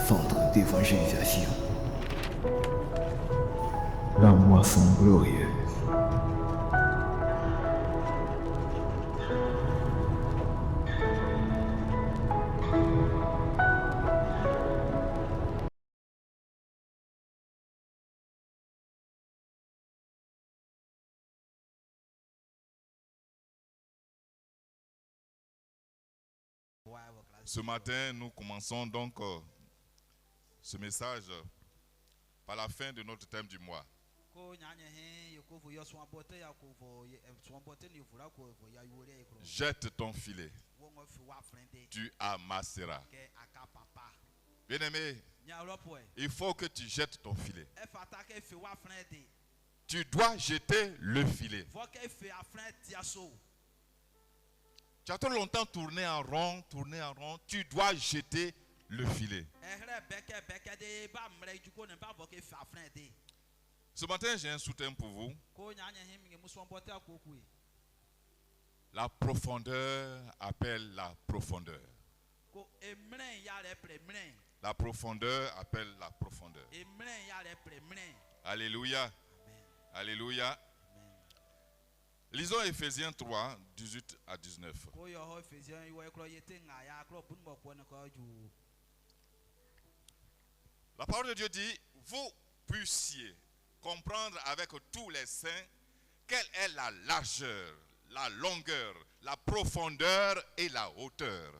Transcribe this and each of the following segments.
放他地方剩下信，让我送六爷。Ce matin, nous commençons donc ce message par la fin de notre thème du mois. Jette ton filet, tu amasseras. Bien-aimé, il faut que tu jettes ton filet. Tu dois jeter le filet. Tu as trop longtemps tourné en rond, tu dois jeter le filet. Ce matin, j'ai un soutien pour vous. La profondeur appelle la profondeur. La profondeur appelle la profondeur. Alléluia. Alléluia. Lisons Ephésiens 3, 18 à 19. La parole de Dieu dit, vous puissiez comprendre avec tous les saints quelle est la largeur, la longueur, la profondeur et la hauteur.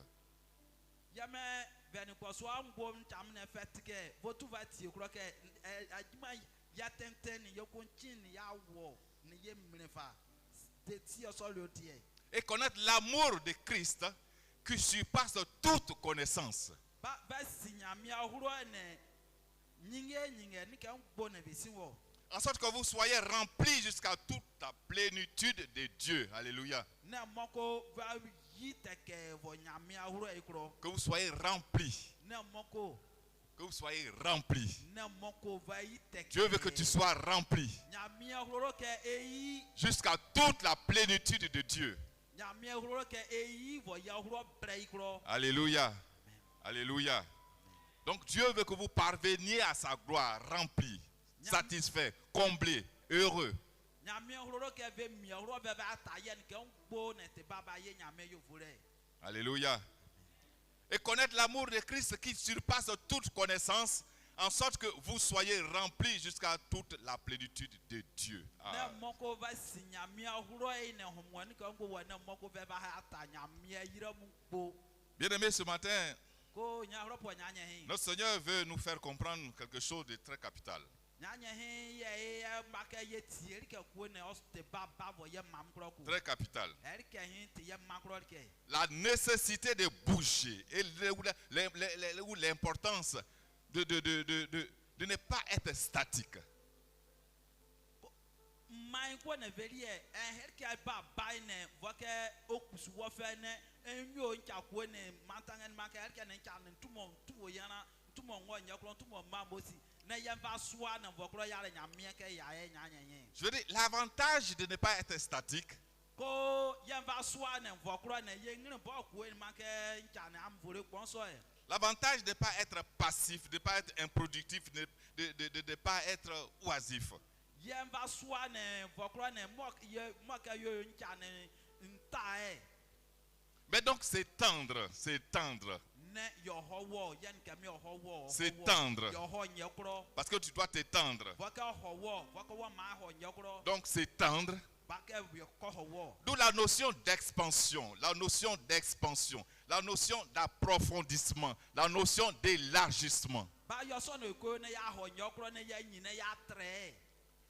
Et connaître l'amour de Christ qui surpasse toute connaissance. En sorte que vous soyez remplis jusqu'à toute la plénitude de Dieu. Alléluia. Que vous soyez remplis. Que vous soyez remplis. Dieu veut que tu sois rempli jusqu'à toute la plénitude de Dieu. Alléluia. Alléluia. Donc Dieu veut que vous parveniez à sa gloire, rempli, satisfait, comblé, heureux. Alléluia. Et connaître l'amour de Christ qui surpasse toute connaissance, en sorte que vous soyez remplis jusqu'à toute la plénitude de Dieu. Ah. Bien-aimés, ce matin, notre Seigneur veut nous faire comprendre quelque chose de très capital. Très capital. La nécessité de bouger et l'importance de ne pas être statique. Je veux dire, l'avantage de ne pas être statique, l'avantage de ne pas être passif, de ne pas être improductif, de ne pas être oisif. Mais donc c'est tendre, c'est tendre. C'est tendre. Parce que tu dois t'étendre. Donc c'est tendre. D'où la notion d'expansion, la notion d'expansion, la notion d'approfondissement, la notion d'élargissement.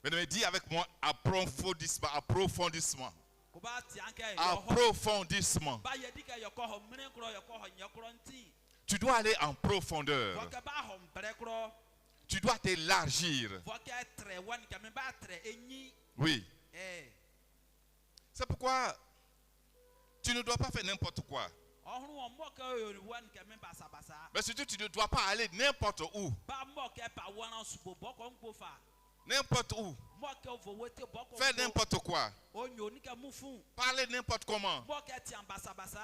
Mais dis avec moi approfondissement, approfondissement. Approfondissement. Tu dois aller en profondeur. Tu dois t'élargir. Oui. C'est pourquoi tu ne dois pas faire n'importe quoi. Mais surtout tu ne dois pas aller n'importe où. N'importe où. Faire n'importe quoi. Parler n'importe comment.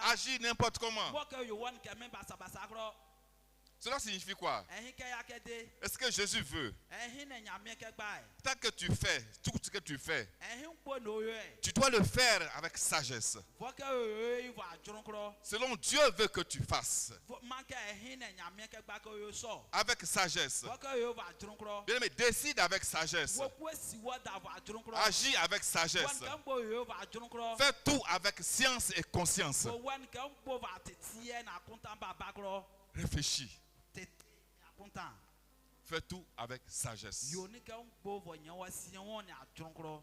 Agir n'importe comment. Cela signifie quoi? Est-ce que Jésus veut? Tant que tu fais tout ce que tu fais, tu dois le faire avec sagesse. Selon Dieu veut que tu fasses. Avec sagesse. Bien aimé, décide avec sagesse. Agis avec sagesse. Fais tout avec science et conscience. Réfléchis. Fais tout avec sagesse.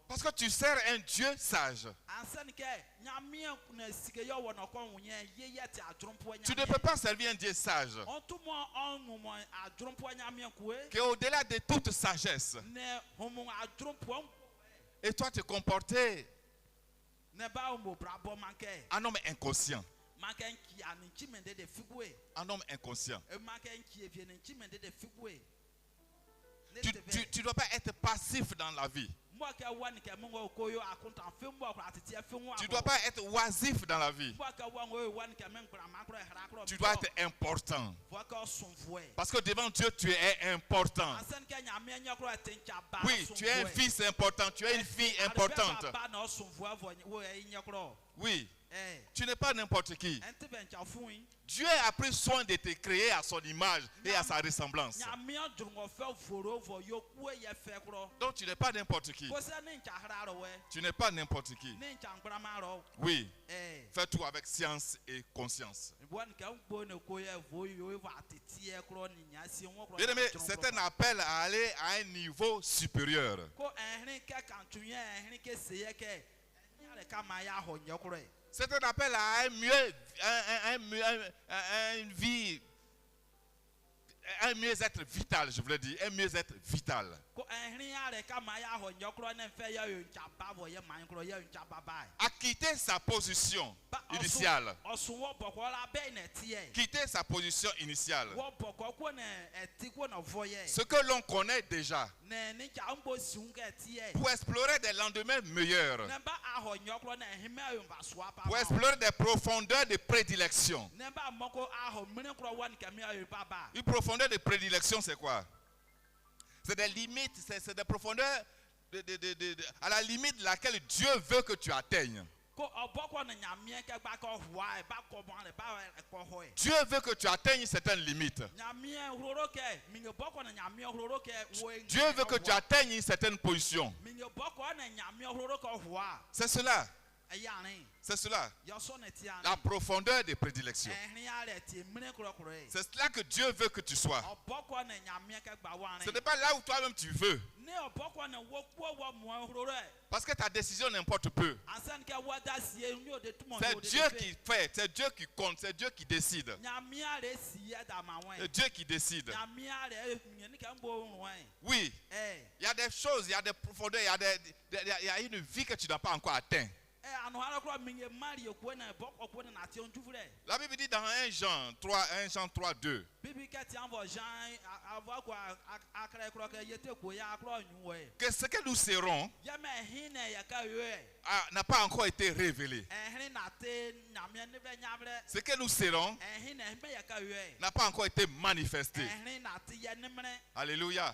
Parce que tu sers un Dieu sage. Tu ne peux pas servir un Dieu sage qui est au-delà de toute sagesse. Et toi te comporter un homme inconscient. Un homme inconscient. Tu ne dois pas être passif dans la vie. Tu ne dois pas être oisif dans la vie. Tu dois être important. Parce que devant Dieu, tu es important. Oui, tu es un fils important. Tu es une fille importante. Oui. Tu n'es pas n'importe qui. Dieu a pris soin de te créer à son image et à sa ressemblance. Donc tu n'es pas n'importe qui. Tu n'es pas n'importe qui. Oui. Fais tout avec science et conscience. Bien aimé, c'est un appel à aller à un niveau supérieur. C'est un appel à un mieux-être vital, je voulais dire, un mieux-être vital. À quitter sa position initiale. Quitter sa position initiale. Ce que l'on connaît déjà. Pour explorer des lendemains meilleurs. Pour explorer des profondeurs de prédilection. Une profondeur de prédilection, c'est quoi? C'est des limites, c'est des profondeurs à la limite de laquelle Dieu veut que tu atteignes. Dieu veut que tu atteignes certaines limites. Dieu veut que tu atteignes une certaine position. C'est cela. C'est cela. La profondeur des prédilections. C'est cela que Dieu veut que tu sois. Ce n'est pas là où toi-même tu veux. Parce que ta décision n'importe peu. C'est Dieu qui fait, c'est Dieu qui compte, c'est Dieu qui décide. C'est Dieu qui décide. Oui, il y a des choses, il y a des profondeurs, il y a une vie que tu n'as pas encore atteint. La Bible dit dans 1 Jean 3, 2 que ce que nous serons n'a pas encore été révélé. Ce que nous serons n'a pas encore été manifesté. Alléluia.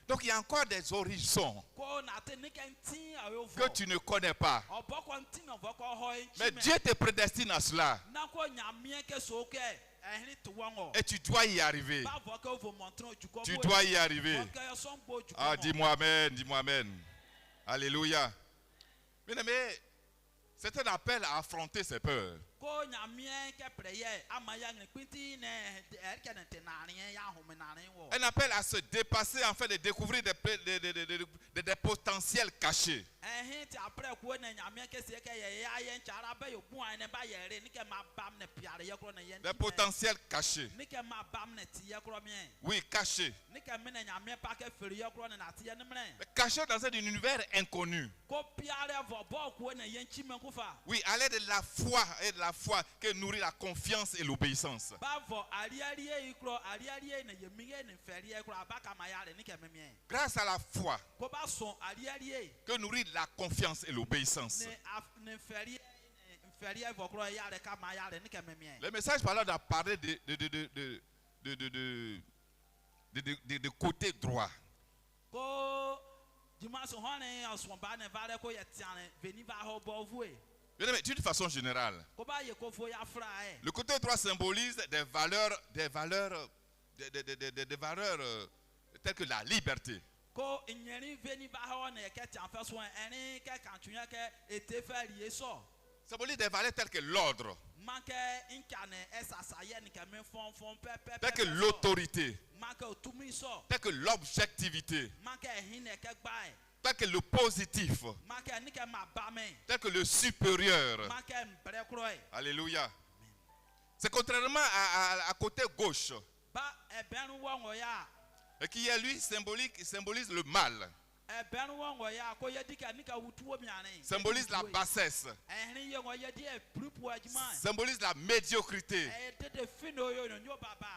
Donc il y a encore des horizons que tu ne connais pas. Mais Dieu te prédestine à cela. Et tu dois y arriver. Tu dois y arriver. Ah, dis-moi amen, dis-moi amen. Alléluia. Bien aimé, c'est un appel à affronter ses peurs. Un appel à se dépasser, en fait, de découvrir des potentiels cachés. Des potentiels cachés. Oui, cachés. Cachés dans un univers inconnu. Oui, à l'aide de la foi et de la foi que nourrit la confiance et l'obéissance. Grâce à la foi que nourrit la confiance et l'obéissance. Le message par là a parlé de côté droit. Bien aimé, d'une façon générale, le côté droit symbolise des valeurs telles que la liberté. Symbolise des valeurs telles que l'ordre, telles que l'autorité, telles que l'objectivité, telles que le positif, telles que le supérieur. Alléluia. C'est contrairement à côté gauche, et qui est lui symbolise le mal, symbolise la bassesse, symbolise la médiocrité,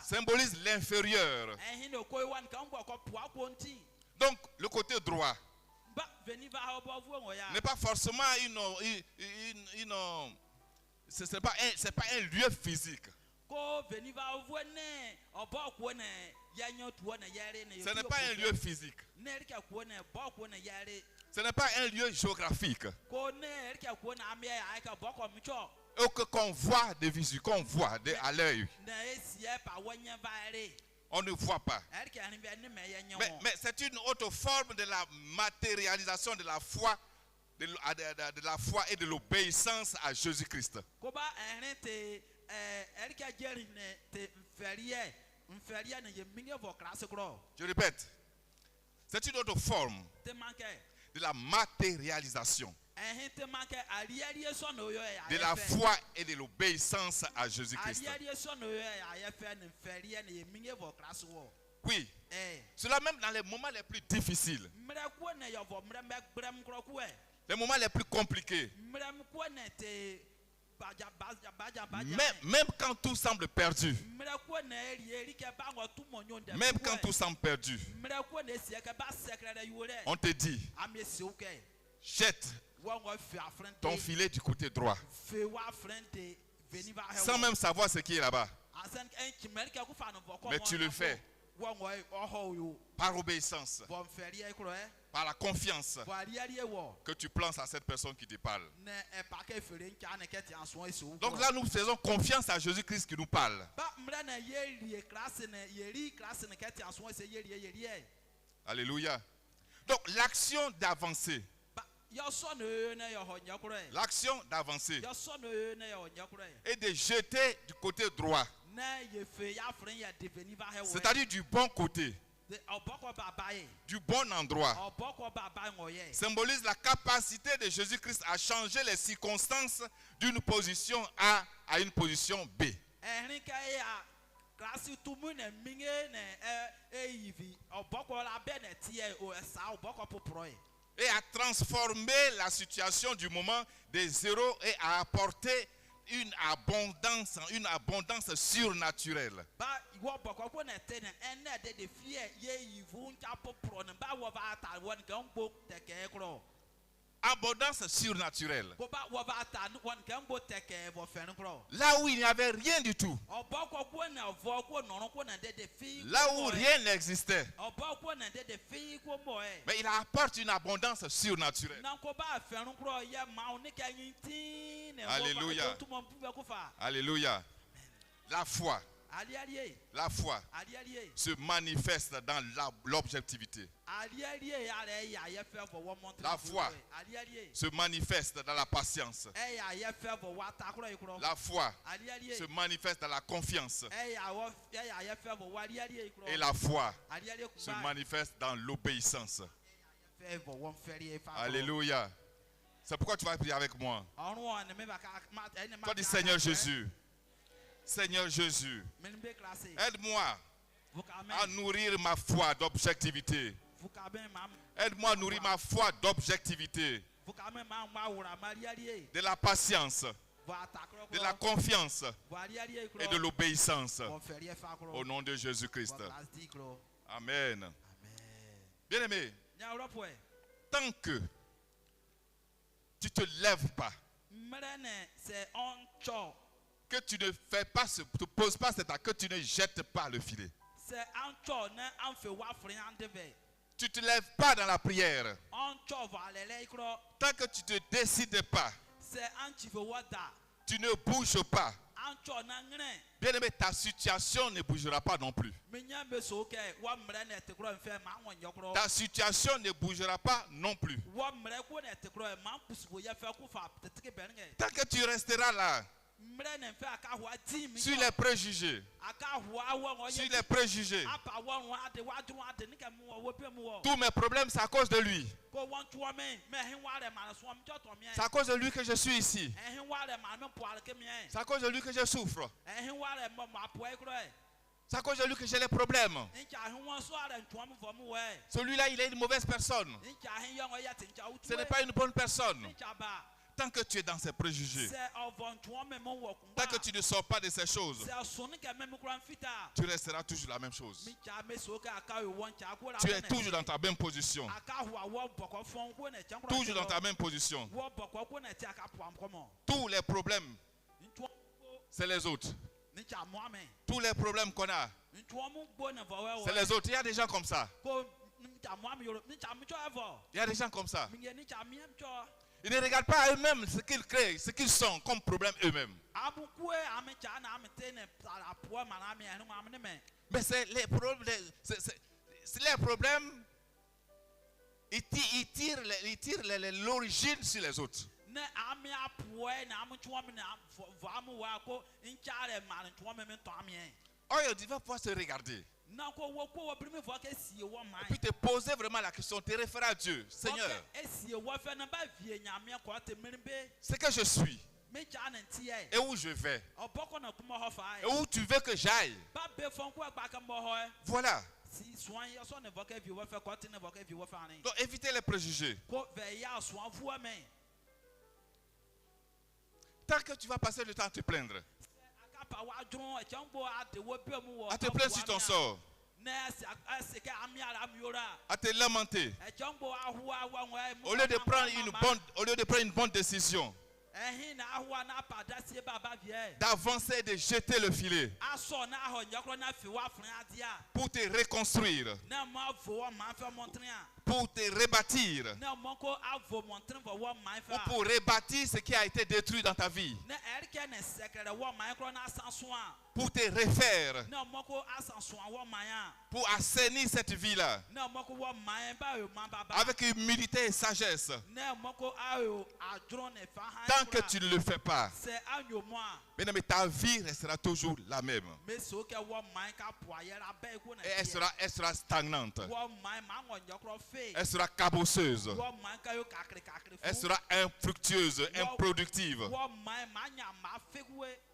symbolise l'inférieur. Donc le côté droit n'est pas forcément c'est pas un lieu physique. Ce n'est pas un lieu physique. Ce n'est pas un lieu géographique. Qu'on voit de visu, qu'on voit à l'œil. On ne voit pas. Mais c'est une autre forme de la matérialisation de la foi, de la foi et de l'obéissance à Jésus-Christ. Je répète, c'est une autre forme de la matérialisation de la foi et de l'obéissance à Jésus-Christ. Oui, cela même dans les moments les plus difficiles, les moments les plus compliqués, même quand tout semble perdu, même quand tout semble perdu, on te dit, jette ton filet du côté droit, sans même savoir ce qui est là-bas. Mais tu le fais par obéissance, par la confiance que tu plantes à cette personne qui te parle. Donc là, nous faisons confiance à Jésus-Christ qui nous parle. Alléluia. Donc l'action d'avancer. L'action d'avancer et de jeter du côté droit, c'est-à-dire du bon côté, du bon endroit, symbolise la capacité de Jésus-Christ à changer les circonstances d'une position A à une position B. Et à transformer la situation du moment de zéro et à apporter une abondance surnaturelle. Abondance surnaturelle. Là où il n'y avait rien du tout. Là où rien n'existait. Mais il apporte une abondance surnaturelle. Alléluia. Alléluia. La foi se manifeste dans l'objectivité. La foi se manifeste dans la patience. La foi se manifeste dans la confiance. Et la foi se manifeste dans l'obéissance. Alléluia. C'est pourquoi tu vas prier avec moi. Toi dis Seigneur Jésus. Seigneur Jésus, aide-moi à nourrir ma foi d'objectivité. Aide-moi à nourrir ma foi d'objectivité, de la patience, de la confiance et de l'obéissance. Au nom de Jésus-Christ. Amen. Bien-aimé, tant que tu ne te lèves pas que tu ne fais pas, te poses pas cet acte, que tu ne jettes pas le filet. Tu ne te lèves pas dans la prière. Tant que tu ne te décides pas, tu ne bouges pas. Bien aimé, ta situation ne bougera pas non plus. Ta situation ne bougera pas non plus. Tant que tu resteras là, sur les préjugés, tous mes problèmes, c'est à cause de lui. C'est à cause de lui que je suis ici. C'est à cause de lui que je souffre. C'est à cause de lui que j'ai les problèmes. Celui-là, il est une mauvaise personne. Ce n'est pas une bonne personne. Tant que tu es dans ces préjugés, tant que tu ne sors pas de ces choses, tu resteras toujours la même chose. Tu es toujours dans ta même position. Toujours dans ta même position. Tous les problèmes, c'est les autres. Tous les problèmes qu'on a, c'est les autres. Il y a des gens comme ça. Il y a des gens comme ça. Ils ne regardent pas à eux-mêmes ce qu'ils créent, ce qu'ils sont comme problème eux-mêmes. Mais c'est les problèmes, ils tirent l'origine sur les autres. Oh, tu vas pouvoir se regarder. Et puis te poser vraiment la question, te référer à Dieu. Seigneur, ce que je suis et où je vais et où tu veux que j'aille, voilà. Donc évitez les préjugés. Tant que tu vas passer le temps à te plaindre, à te plaindre sur ton sort, à te lamenter, au lieu de prendre une bonne décision, d'avancer et de jeter le filet pour te reconstruire, pour te rebâtir, ou pour rebâtir ce qui a été détruit dans ta vie, pour te refaire, pour assainir cette vie-là avec humilité et sagesse. Tant que tu ne le fais pas, mais ta vie restera toujours la même. Et elle sera stagnante. Elle sera cabosseuse. Elle sera infructueuse, improductive.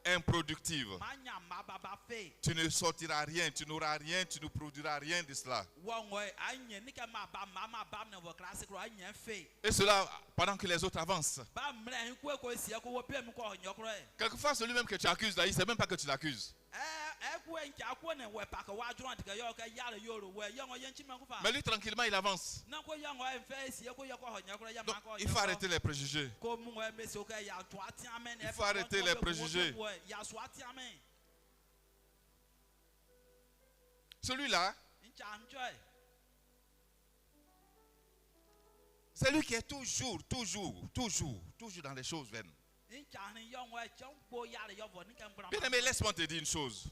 Improductive. Tu ne sortiras rien, tu n'auras rien, tu ne produiras rien de cela. Et cela pendant que les autres avancent. Quelquefois, celui-même que tu accuses, là, il ne sait même pas que tu l'accuses. Mais lui, tranquillement, il avance. Donc, il faut arrêter les préjugés. Il faut arrêter les préjugés. Celui-là, c'est lui qui est toujours dans les choses vaines. Bien aimé, laisse-moi te dire une chose.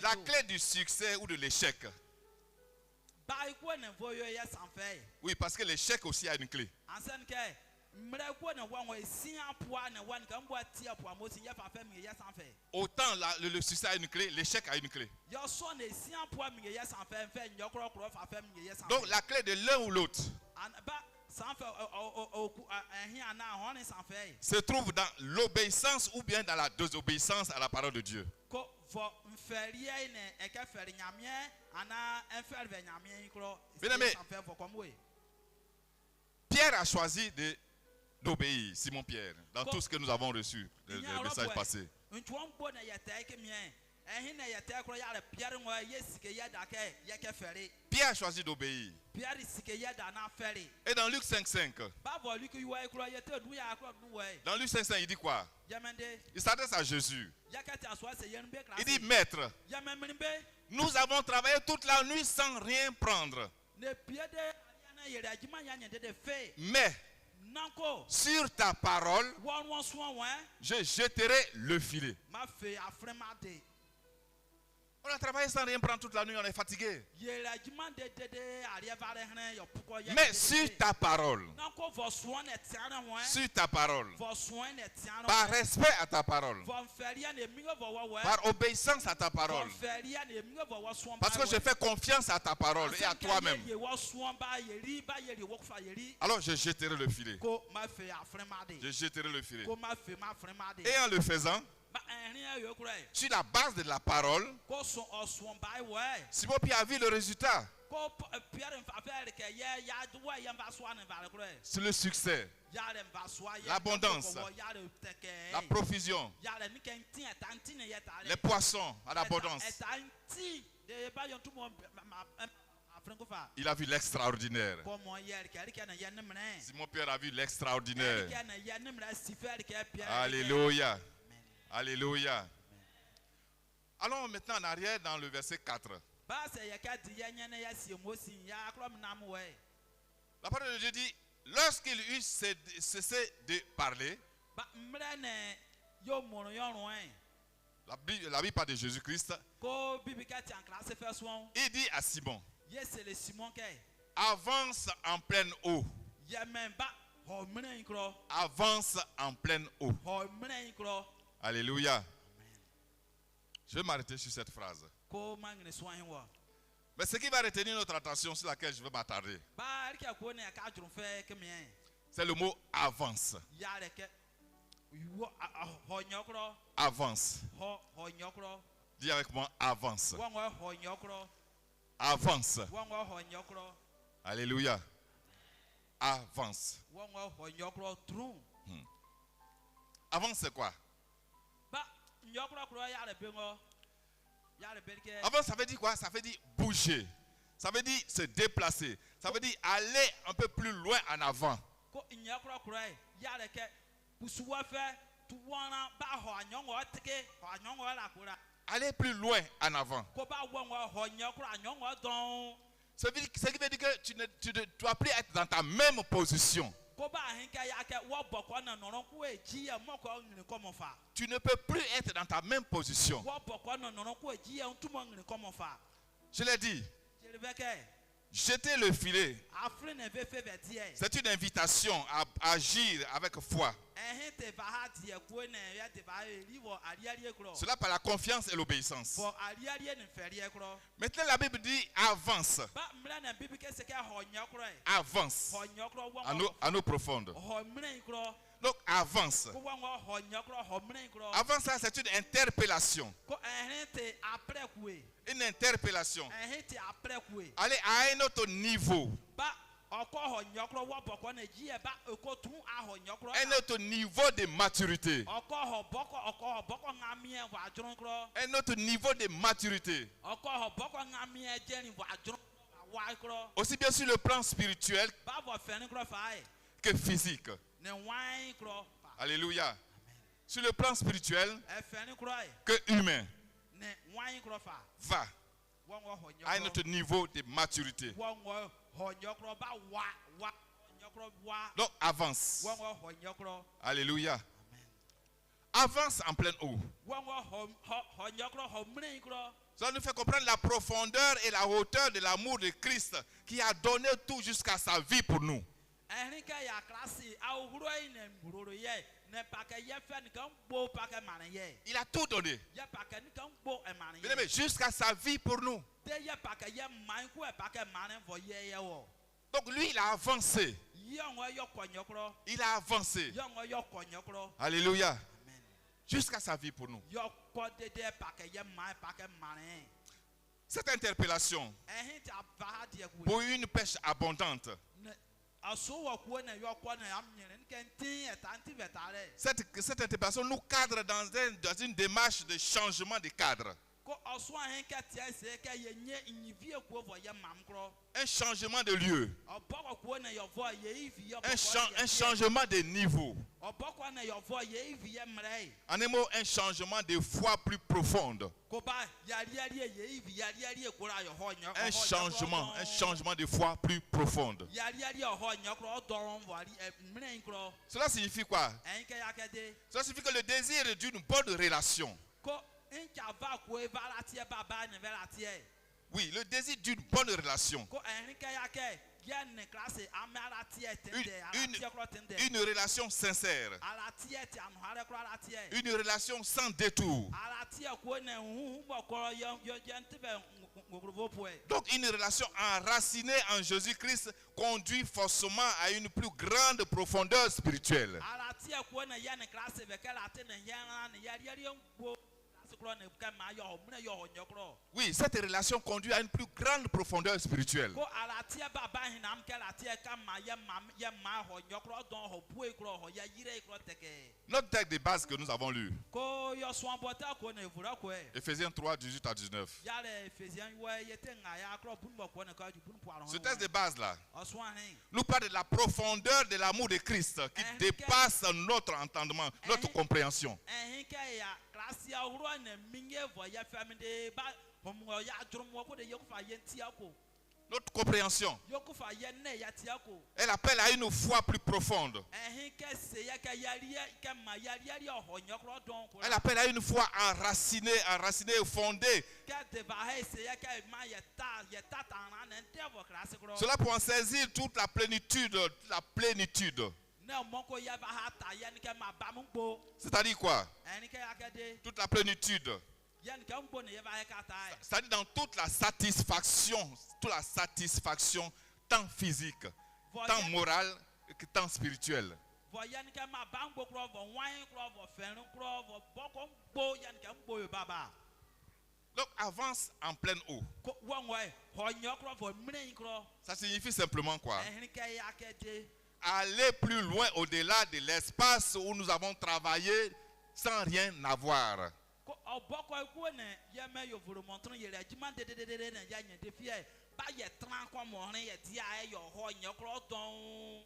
La clé du succès ou de l'échec. Oui, parce que l'échec aussi a une clé. Autant le succès a une clé, l'échec a une clé. Donc la clé de l'un ou l'autre se trouve dans l'obéissance ou bien dans la désobéissance à la parole de Dieu. Bien aimé, Pierre a choisi d'obéir, Simon Pierre, dans tout ce que nous avons reçu, le message passé. Pierre a choisi d'obéir. Et dans Luc 5,5, dans Luc 5,5, il dit quoi? Il s'adresse à Jésus. Il dit, Maître, nous avons travaillé toute la nuit sans rien prendre. Mais sur ta parole, je jeterai le filet. On a travaillé sans rien prendre toute la nuit, on est fatigué. Mais sur ta parole, par respect à ta parole, par obéissance à ta parole, parce que je fais confiance à ta parole et à toi-même, alors je jeterai le filet. Je jeterai le filet. Et en le faisant, sur la base de la parole, Simon Pierre a vu le résultat. C'est le succès, l'abondance, la profusion, les poissons à l'abondance. Il a vu l'extraordinaire. Simon Pierre a vu l'extraordinaire. Alléluia. Alléluia. Allons maintenant en arrière dans le verset 4. La parole de Dieu dit, lorsqu'il eut cessé de parler, la Bible parle de Jésus-Christ, il dit à Simon, avance en pleine eau. Avance en pleine eau. Alléluia. Je vais m'arrêter sur cette phrase. Mais ce qui va retenir notre attention, sur laquelle je vais m'attarder, c'est le mot avance. Avance. Dis avec moi, avance. Avance. Alléluia. Avance. Avance, c'est quoi? Avant, ça veut dire quoi? Ça veut dire bouger. Ça veut dire se déplacer. Ça veut dire aller un peu plus loin en avant. Aller plus loin en avant. Ça veut dire que tu ne dois plus être dans ta même position. Tu ne peux plus être dans ta même position. Je l'ai dit. Jeter le filet, c'est une invitation à agir avec foi. Cela par la confiance et l'obéissance. Maintenant la Bible dit avance. Avance. À nos profondes. Donc avance. Avance, ça c'est une interpellation. Une interpellation. Aller à un autre niveau. Un autre niveau de maturité. Un autre niveau de maturité. Aussi bien sur le plan spirituel que physique. Alléluia. Sur le plan spirituel que humain. Va à un autre niveau de maturité. Donc avance. Alléluia. Avance en pleine eau. Ça nous fait comprendre la profondeur et la hauteur de l'amour de Christ qui a donné tout jusqu'à sa vie pour nous. Il a tout donné. Mais jusqu'à sa vie pour nous. Donc lui, il a avancé. Il a avancé. Alléluia. Jusqu'à sa vie pour nous. Cette interpellation pour une pêche abondante. Cette interpellation nous cadre dans une démarche de changement de cadre. Un changement de lieu. Un changement de niveau. En un mot, un changement de foi plus profonde. Un changement de foi plus profonde. Cela signifie quoi? Cela signifie que le désir d'une bonne relation. Oui, le désir d'une bonne relation. Une relation sincère. Une relation sans détour. Donc une relation enracinée en Jésus-Christ conduit forcément à une plus grande profondeur spirituelle. Oui, cette relation conduit à une plus grande profondeur spirituelle. Notre texte de base que nous avons lu, Ephésiens 3, 18 à 19. Ce texte de base là nous parle de la profondeur de l'amour de Christ qui dépasse notre entendement, notre compréhension. Notre compréhension. Elle appelle à une foi plus profonde. Elle appelle à une foi enracinée et fondée. Cela pour en saisir toute la plénitude. C'est-à-dire quoi? Toute la plénitude. C'est-à-dire dans toute la satisfaction tant physique, tant morale que tant spirituelle. Donc avance en pleine eau. Ça signifie simplement quoi? Aller plus loin au-delà de l'espace où nous avons travaillé sans rien avoir.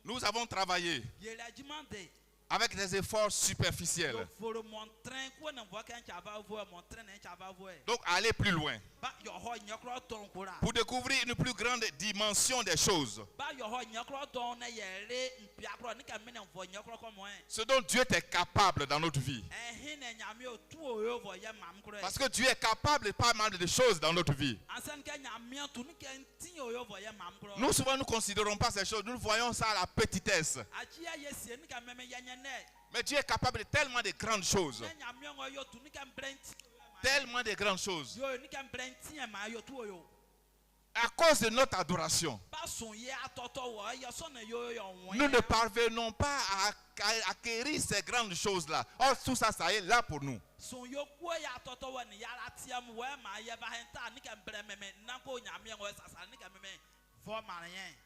Nous avons travaillé avec des efforts superficiels. Donc aller plus loin pour découvrir une plus grande dimension des choses. Ce dont Dieu est capable dans notre vie. Parce que Dieu est capable de pas mal de choses dans notre vie. Nous souvent nous ne considérons pas ces choses. Nous voyons ça à la petitesse. Mais Dieu est capable de tellement de grandes choses. Tellement de grandes choses. À cause de notre adoration, nous ne parvenons pas à acquérir ces grandes choses-là. Or, tout ça, ça est là pour nous.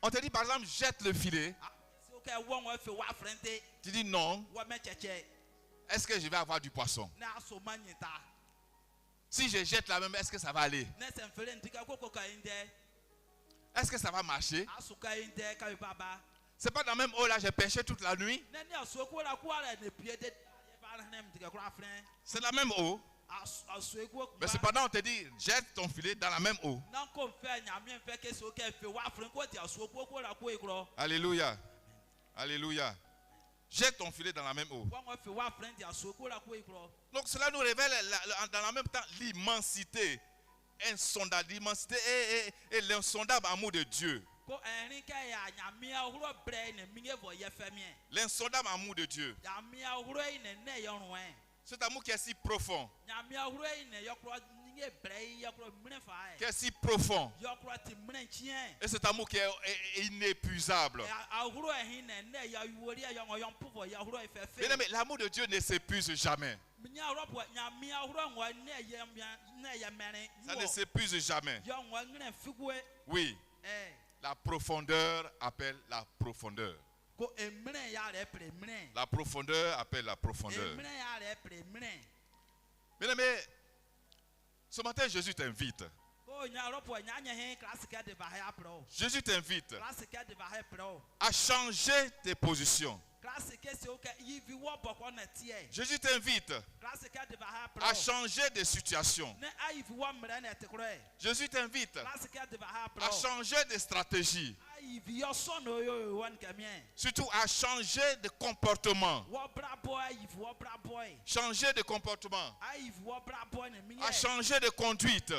On te dit par exemple, jette le filet. Tu dis non. Est-ce que je vais avoir du poisson? Si je jette la même, est-ce que ça va aller? Est-ce que ça va marcher? C'est pas dans la même eau là, j'ai pêché toute la nuit. C'est la même eau. Mais cependant on te dit jette ton filet dans la même eau. Alléluia. Alléluia. Jette ton filet dans la même eau. Donc cela nous révèle dans la même temps l'immensité, l'immensité et l'insondable amour de Dieu. L'insondable amour de Dieu. Cet amour qui est si profond. Qui est si profond. Et cet amour qui est inépuisable. Mais l'amour de Dieu ne s'épuise jamais. Ça ne s'épuise jamais. Oui. La profondeur appelle la profondeur. La profondeur appelle la profondeur. Bien aimé, Ce matin, Jésus t'invite. Jésus t'invite à changer tes positions. Jésus t'invite à changer de situation. Jésus t'invite à changer de stratégie. Surtout à changer de comportement. Changer de comportement. À changer de conduite.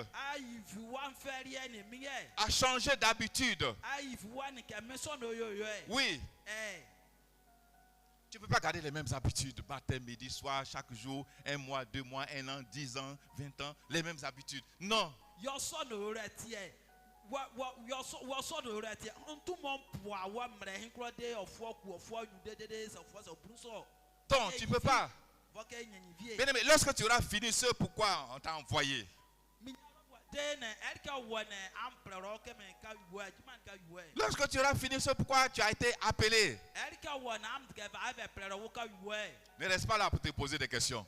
À changer d'habitude. Oui. Tu ne peux pas garder les mêmes habitudes, matin, midi, soir, chaque jour, 1 mois, 2 mois, 1 an, 10 ans, 20 ans, les mêmes habitudes. Non. Non, tu ne peux pas. Bien aimé, lorsque tu auras fini ce pourquoi on t'a envoyé, lorsque tu auras fini ce pourquoi tu as été appelé, ne reste pas là pour te poser des questions.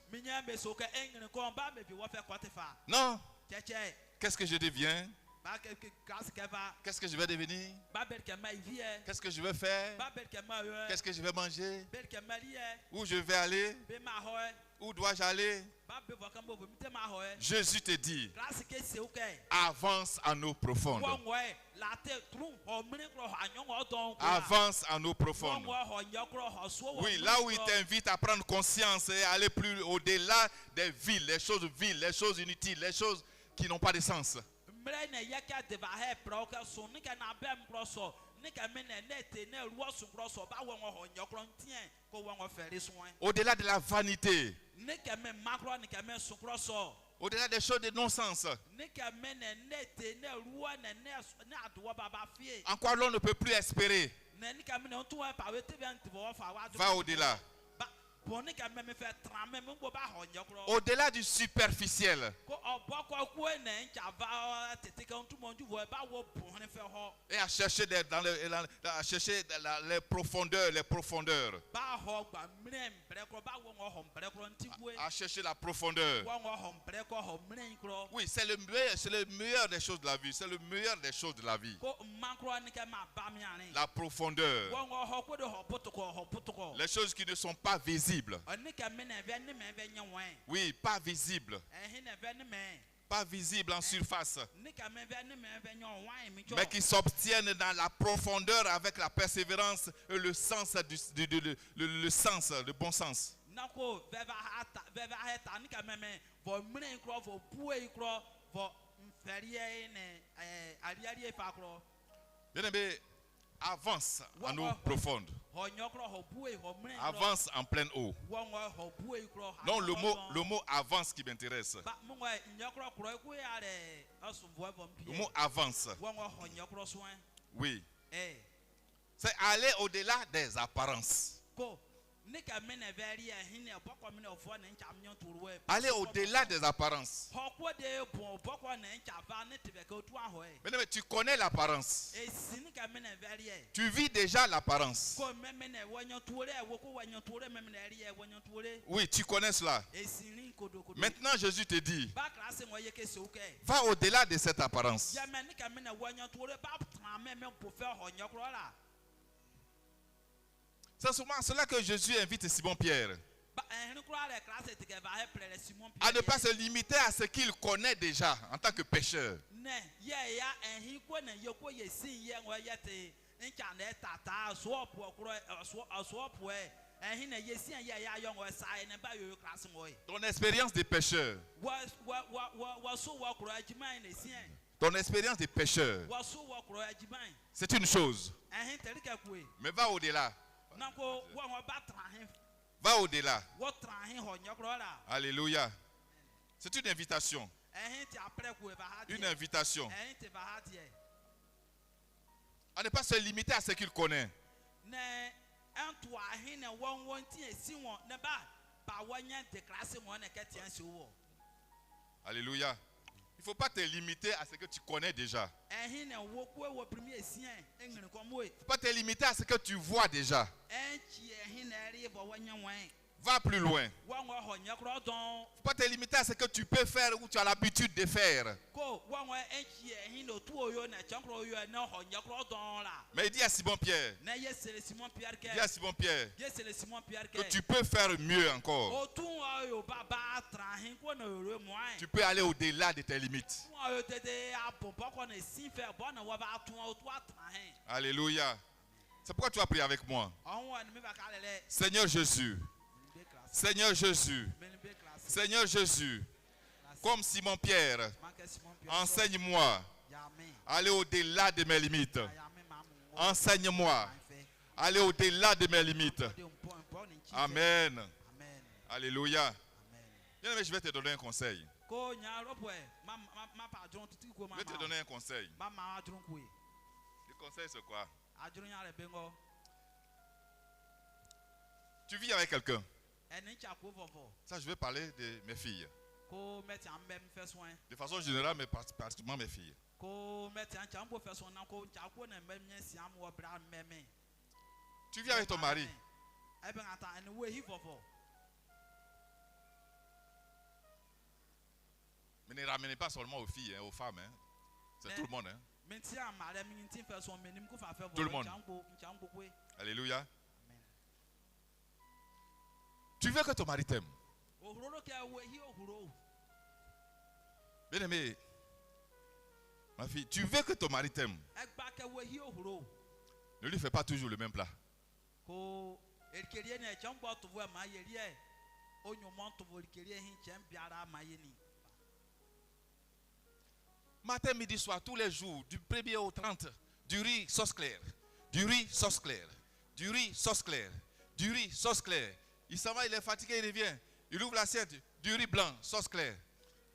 Non. Qu'est-ce que je deviens? Qu'est-ce que je vais devenir? Qu'est-ce que je vais faire? Qu'est-ce que je vais manger? Où je vais aller? Où dois-je aller? Jésus te dit, avance à eau profonde. Avance à eau profonde. Oui, là où il t'invite à prendre conscience et aller plus au-delà des villes, les choses inutiles, les choses qui n'ont pas de sens. Au-delà de la vanité, au-delà des choses de non-sens, en quoi l'on ne peut plus espérer, va au-delà. Au-delà du superficiel. Et à chercher les profondeurs, À chercher la profondeur. Oui, c'est le meilleur des choses de la vie. C'est le meilleur des choses de la vie. La profondeur. Les choses qui ne sont pas visibles. Oui, pas visibles. Pas visibles en surface. Mais qui s'obtiennent dans la profondeur avec la persévérance et le sens, le bon sens. Bien aimé, avance en eau profonde. Avance en pleine eau. Non, le mot avance qui m'intéresse. Le mot avance. Oui. C'est aller au-delà des apparences. Aller au-delà des apparences. Mais tu connais l'apparence. Tu vis déjà l'apparence. Oui, tu connais cela. Maintenant, Jésus te dit, va au-delà de cette apparence. C'est souvent cela que Jésus invite Simon-Pierre. À ne pas se limiter à ce qu'il connaît déjà en tant que pécheur. Ton expérience de pécheur. Ton expérience de pécheur. C'est une chose. Mais va au-delà. Va au-delà. Alléluia. C'est une invitation. Une invitation. À ne pas se limiter à ce qu'il connaît. Alléluia. Il ne faut pas te limiter à ce que tu connais déjà. Il ne faut pas te limiter à ce que tu vois déjà. Va plus loin. Il ne faut pas te limiter à ce que tu peux faire ou tu as l'habitude de faire. Mais il dit à Simon-Pierre, que tu peux faire mieux encore. Tu peux aller au-delà de tes limites. Alléluia. C'est pourquoi tu as prié avec moi. Seigneur Jésus. Seigneur Jésus. Seigneur Jésus. Comme Simon-Pierre, enseigne-moi à aller au-delà de mes limites. Enseigne-moi à aller au-delà de mes limites. Amen. Alléluia. Bien aimé, je vais te donner un conseil. Je vais te donner un conseil. Le conseil, c'est quoi? Tu vis avec quelqu'un. Ça, je vais parler de mes filles. De façon générale, mais particulièrement mes filles. Tu vis avec ton mari. Mais ne ramenez pas seulement aux filles, aux femmes. Hein. C'est tout le monde. Hein. Tout le monde. Alléluia. Tu veux que ton mari t'aime. Bien aimé, ma fille, tu veux que ton mari t'aime. Ne lui fais pas toujours le même plat. Matin, midi, soir, tous les jours, du 1er au 30, du riz sauce claire, du riz sauce claire, du riz sauce claire, du riz sauce claire. Il s'en va, il est fatigué, il revient. Il ouvre l'assiette, du riz blanc, sauce claire.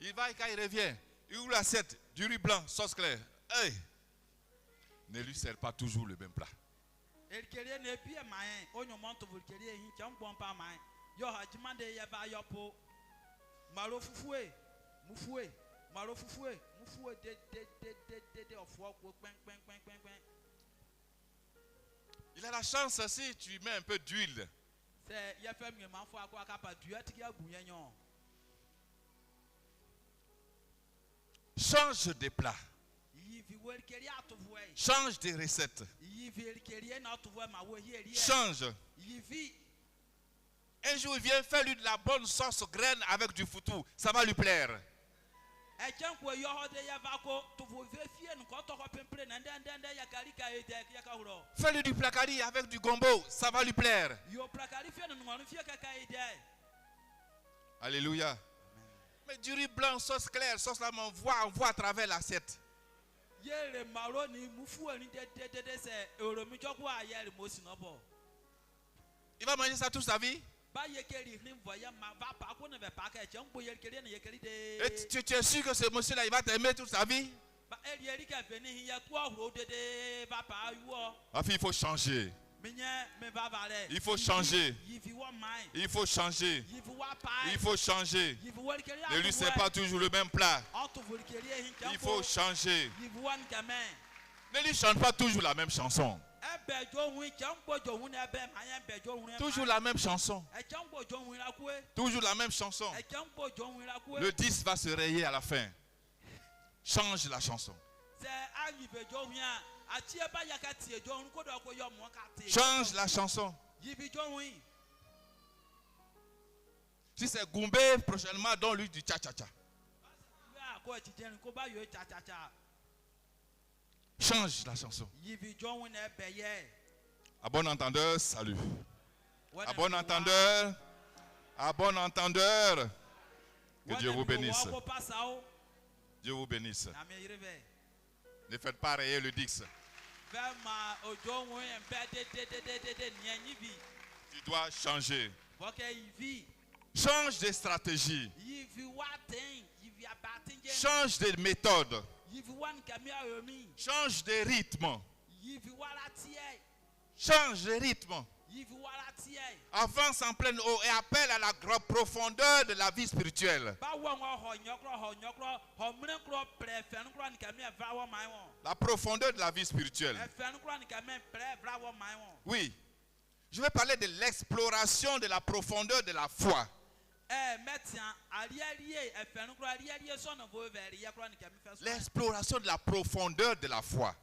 Il va et quand il revient, il ouvre l'assiette, du riz blanc, sauce claire. Hey! Ne lui sers pas toujours le même plat. Il a la chance si tu mets un peu d'huile. Change de plat. Change de recette. Change. Un jour il vient faire lui de la bonne sauce graine avec du foutou. Ça va lui plaire. Fais-lui du placari avec du gombo, ça va lui plaire. Alléluia. Mais du riz blanc, sauce claire, sauce là, on voit à travers l'assiette. Il va manger ça toute sa vie. Et tu es sûr que ce monsieur-là, il va t'aimer toute sa vie? Ma fille, il faut changer. Il faut changer. Il faut changer. Il faut changer. Ne lui sers pas toujours le même plat. Il faut changer. Ne lui chante pas toujours la même chanson. Toujours la même chanson. Toujours la même chanson. Le 10 va se rayer à la fin. Change la chanson. Change la chanson. Si c'est Goumbé, prochainement, donne-lui du cha-cha-cha. Change la chanson. À bon entendeur, salut. À bon entendeur, que Dieu vous bénisse. Dieu vous bénisse. Ne faites pas rayer le Dix. Tu dois changer. Change de stratégie. Change de méthode. Change de rythme. Change de rythme. Avance en pleine eau et appelle à la profondeur de la vie spirituelle. La profondeur de la vie spirituelle. Oui. Je vais parler de l'exploration de la profondeur de la foi. L'exploration de la profondeur de la foi.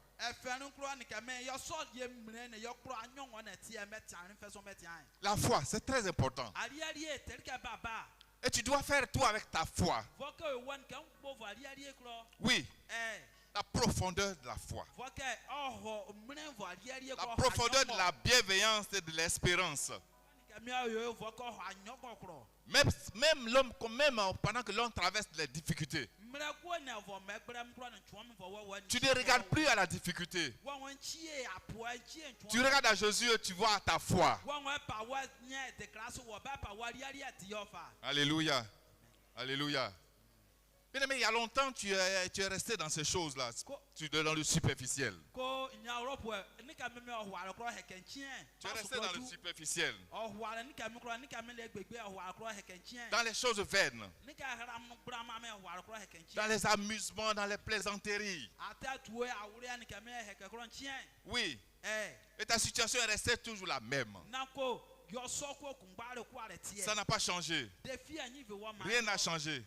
La foi, c'est très important. Et tu dois faire tout avec ta foi. Oui. La profondeur de la foi. La profondeur de la bienveillance et de l'espérance. Même l'homme, même pendant que l'homme traverse les difficultés, tu ne regardes plus à la difficulté. Tu regardes à Jésus et tu vois ta foi. Alléluia. Alléluia. Bien aimé, il y a longtemps, tu es resté dans ces choses-là. Tu es dans le superficiel. Tu es resté dans le superficiel. Dans les choses vaines. Dans les amusements, dans les plaisanteries. Oui. Et ta situation est restée toujours la même. Ça n'a pas changé. Rien n'a changé.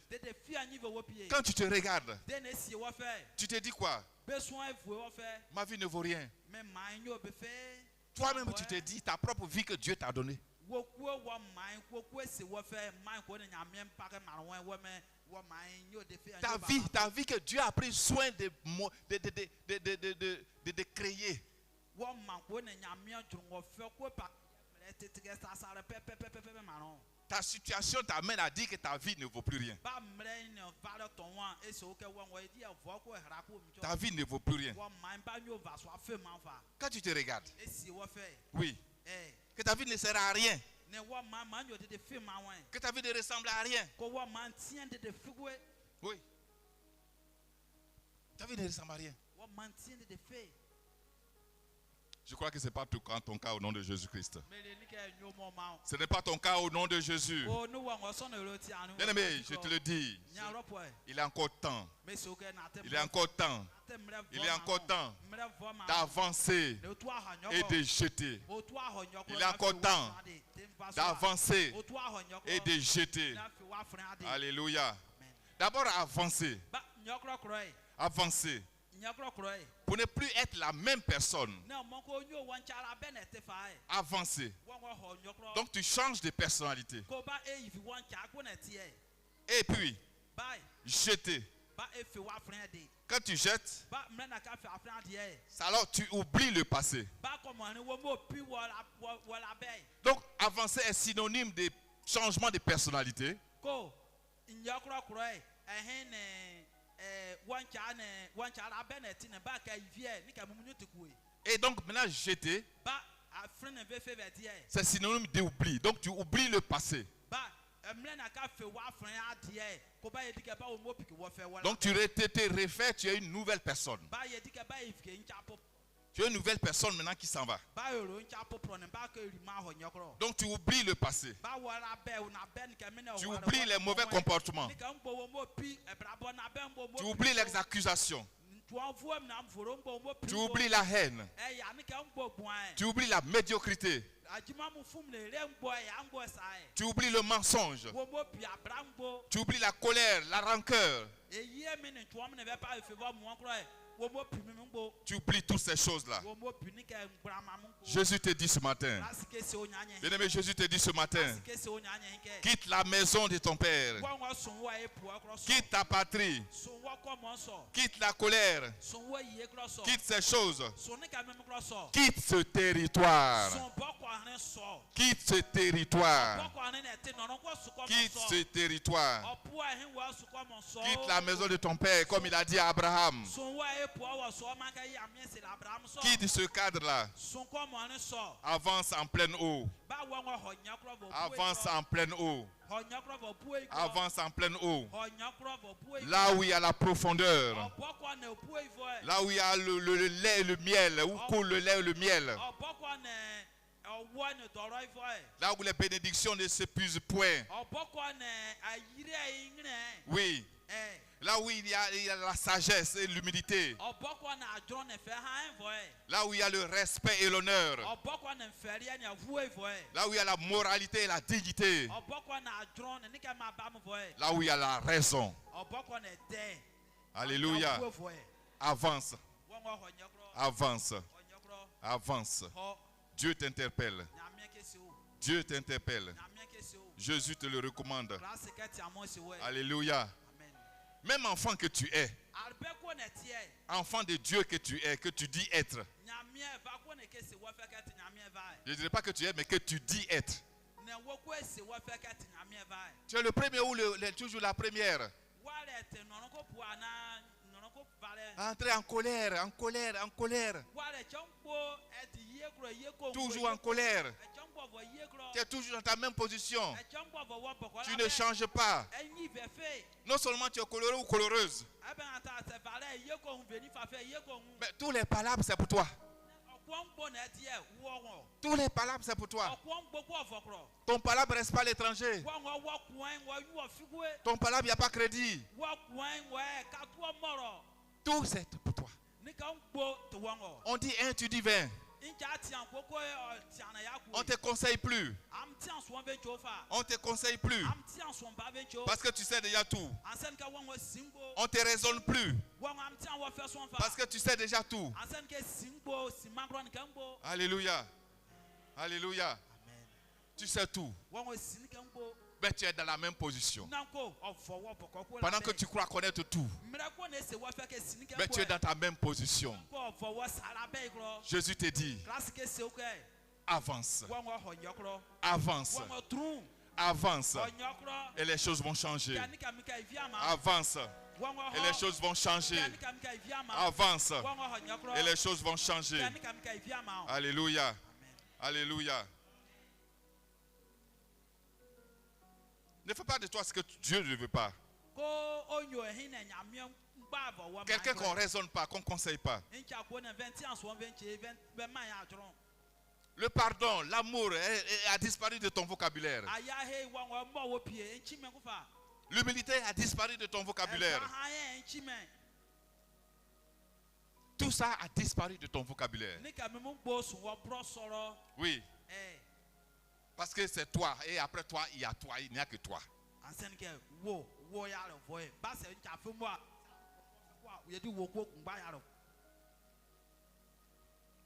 Quand tu te regardes, tu te dis quoi? Ma vie ne vaut rien. Toi-même, tu te dis ta propre vie que Dieu t'a donnée. Ta vie que Dieu a pris soin de créer. Ta situation t'amène à dire que ta vie ne vaut plus rien. Ta vie ne vaut plus rien. Quand tu te regardes, oui, que ta vie ne sert à rien, que ta vie ne ressemble à rien. Oui. Ta vie ne ressemble à rien. Je crois que ce n'est pas ton cas au nom de Jésus-Christ. Ce n'est pas ton cas au nom de Jésus. Bien aimé, je te le dis, il est encore temps. Il est encore temps. Il est encore temps d'avancer et de jeter. Il est encore temps d'avancer et de jeter. Alléluia. D'abord avancer. Avancer. Pour ne plus être la même personne. Avancer. Donc tu changes de personnalité. Et puis, jeter. Quand tu jettes, alors tu oublies le passé. Donc avancer est synonyme de changement de personnalité. Et donc maintenant jeter, c'est synonyme d'oubli. Donc tu oublies le passé. Donc tu te refais, tu es une nouvelle personne. Tu es une nouvelle personne maintenant qui s'en va. Donc tu oublies le passé. Tu oublies les mauvais comportements. Tu oublies les accusations. Tu oublies la haine. Tu oublies la médiocrité. Tu oublies le mensonge. Tu oublies la colère, la rancœur. Tu oublies toutes ces choses-là. Jésus te dit ce matin. Bien-aimé, Jésus te dit ce matin. Quitte la maison de ton père. Quitte ta patrie. Quitte la colère. Quitte ces choses. Quitte ce territoire. Quitte ce territoire. Quitte ce territoire. Quitte la maison de ton père, comme il a dit à Abraham. Quitte ce cadre-là. Avance en pleine eau. Avance en pleine eau. Avance en pleine eau. Là où il y a la profondeur. Là où il y a le lait et le miel. Où coule le lait et le miel. Là où les bénédictions ne s'épuisent point. Oui. Là où il y a la sagesse et l'humilité. Là où il y a le respect et l'honneur. Là où il y a la moralité et la dignité. Là où il y a la raison. Alléluia. Avance. Avance. Avance. Dieu t'interpelle. Dieu t'interpelle. Jésus te le recommande. Alléluia. Même enfant que tu es, enfant de Dieu que tu es, que tu dis être. Je ne dirais pas que tu es, mais que tu dis être. Tu es le premier ou toujours la première. Entrer en colère, en colère, en colère. Toujours en colère. Tu es toujours dans ta même position. Tu ne changes pas. Non seulement tu es coloré ou coloureuse. Mais tous les palabres c'est pour toi. Tous les palabres c'est pour toi. Ton palabre ne reste pas à l'étranger. Ton palabre, il n'y a pas crédit. Tout c'est pour toi. On dit 1, tu dis 20. On ne te conseille plus. On ne te conseille plus. Parce que tu sais déjà tout. On ne te raisonne plus. Parce que tu sais déjà tout. Alléluia. Alléluia. Tu sais tout. Mais tu es dans la même position. Pendant que tu crois connaître tout. Mais tu es dans ta même position. Jésus te dit, avance. Avance. Avance. Et les choses vont changer. Avance. Et les choses vont changer. Avance. Et les choses vont changer. Alléluia. Alléluia. Ne fais pas de toi ce que Dieu ne veut pas. Quelqu'un qu'on ne raisonne pas, qu'on ne conseille pas. Le pardon, l'amour a disparu de ton vocabulaire. L'humilité a disparu de ton vocabulaire. Tout ça a disparu de ton vocabulaire. Oui. Parce que c'est toi. Et après toi, il y a toi. Il n'y a que toi.